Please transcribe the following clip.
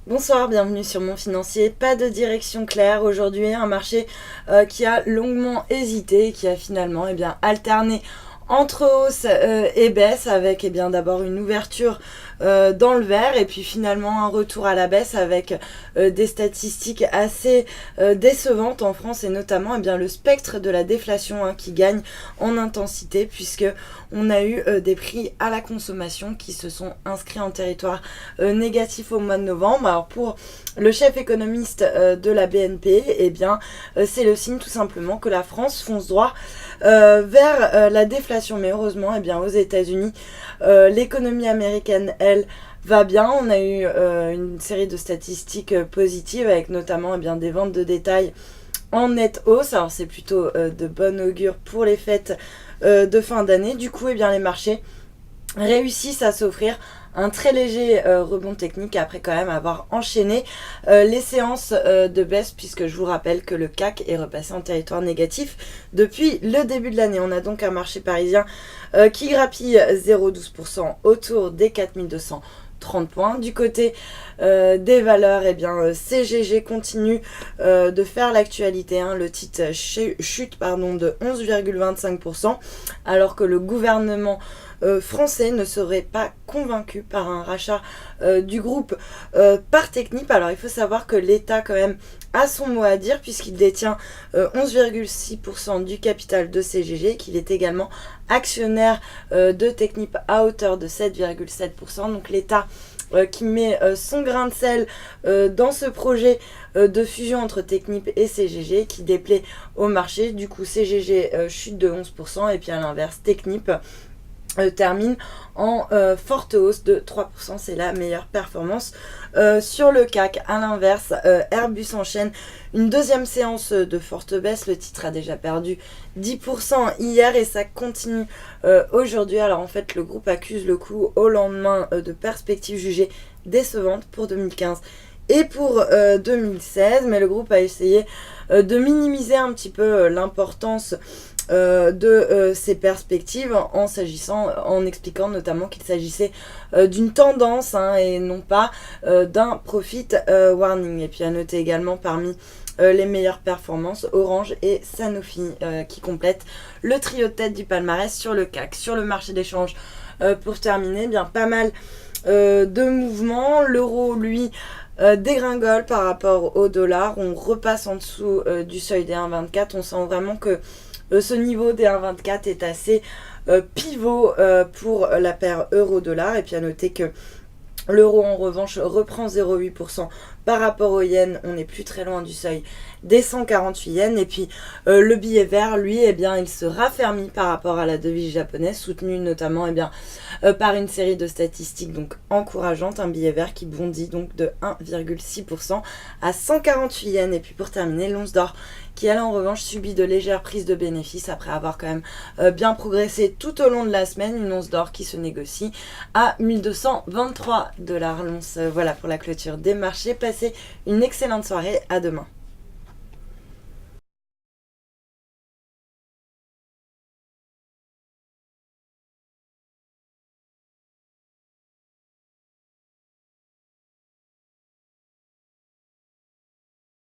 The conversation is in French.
Bonsoir, bienvenue sur Mon Financier. Pas de direction claire aujourd'hui, un marché qui a longuement hésité, qui a finalement alterné entre hausse et baisse avec d'abord une ouverture dans le vert et puis finalement un retour à la baisse avec des statistiques assez décevantes en France et notamment le spectre de la déflation qui gagne en intensité puisque on a eu des prix à la consommation qui se sont inscrits en territoire négatif au mois de novembre. Alors pour le chef économiste de la BNP, c'est le signe tout simplement que la France fonce droit vers la déflation. Mais heureusement, aux États-Unis, l'économie américaine, elle, va bien. On a eu une série de statistiques positives avec notamment des ventes de détail en nette hausse. Alors c'est plutôt de bon augure pour les fêtes de fin d'année. Du coup, les marchés réussissent à s'offrir un très léger rebond technique après quand même avoir enchaîné les séances de baisse puisque je vous rappelle que le CAC est repassé en territoire négatif depuis le début de l'année. On a donc un marché parisien qui grappille 0,12% autour des 4230 points. Du côté des valeurs, CGG continue de faire l'actualité. Le titre chute de 11,25% alors que le gouvernement français ne serait pas convaincu par un rachat du groupe par Technip. Alors il faut savoir que l'État quand même a son mot à dire puisqu'il détient 11,6% du capital de CGG et qu'il est également actionnaire de Technip à hauteur de 7,7%. Donc l'État qui met son grain de sel dans ce projet de fusion entre Technip et CGG qui déplaît au marché. Du coup CGG chute de 11% et puis à l'inverse Technip termine en forte hausse de 3%, c'est la meilleure performance sur le CAC. À l'inverse, Airbus enchaîne une deuxième séance de forte baisse, le titre a déjà perdu 10% hier et ça continue aujourd'hui. Alors en fait, le groupe accuse le coup au lendemain de perspectives jugées décevantes pour 2015 et pour 2016, mais le groupe a essayé de minimiser un petit peu l'importance de ces perspectives en expliquant notamment qu'il s'agissait d'une tendance et non pas d'un profit warning. Et puis à noter également parmi les meilleures performances, Orange et Sanofi qui complètent le trio de tête du palmarès sur le CAC. Sur le marché d'échange, pour terminer, pas mal de mouvements. L'euro, lui, dégringole par rapport au dollar. On repasse en dessous du seuil des 1,24. On sent vraiment que ce niveau des 1,24 est assez pivot pour la paire euro-dollar. Et puis à noter que l'euro en revanche reprend 0,8% par rapport au yen, on n'est plus très loin du seuil des 148 yens. Et puis le billet vert, lui, il se raffermit par rapport à la devise japonaise, soutenu notamment par une série de statistiques donc encourageantes. Un billet vert qui bondit donc de 1,6% à 148 yens. Et puis pour terminer, l'once d'or qui elle en revanche subit de légères prises de bénéfices après avoir quand même bien progressé tout au long de la semaine. Une once d'or qui se négocie à 1223 $ l'once. Voilà pour la clôture des marchés. Passez une excellente soirée, à demain.